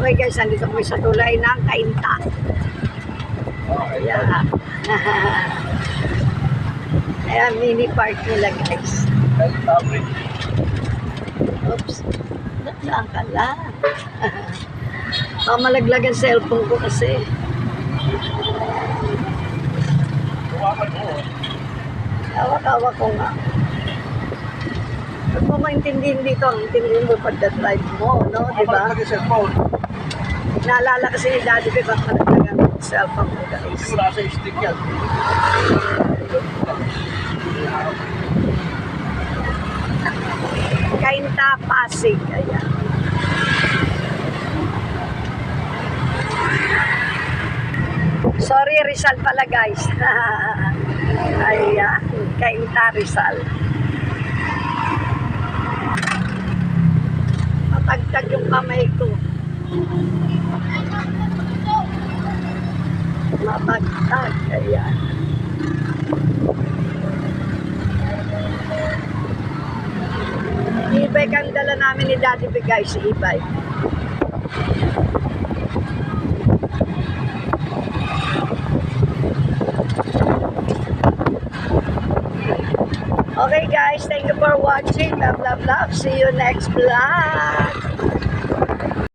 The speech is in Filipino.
Okay guys, nandito kami sa tulay ng Kainta. Ayan. Ayan, mini park nila guys. Oops. Naklaan ka lang. Malaglag ang cellphone ko kasi. Hawak-hawak ko nga. Pag mo maintindihin dito, ang intindihin mo pagka-drive mo, no? Diba? Naalala kasi ni Daddy Beb ang malaglag ang cellphone ko guys. Wala sa stick yan. Kainta, Pasig. Ayan. Sorry, Rizal pala guys. Ayan. Kainta, Rizal. Matagtag yung kamay ko. Matagtag. Ayan. E-bike ang dala namin ni Daddy Big guys, e-bike. Okay guys, thank you for watching. Love, love, love. See you next vlog.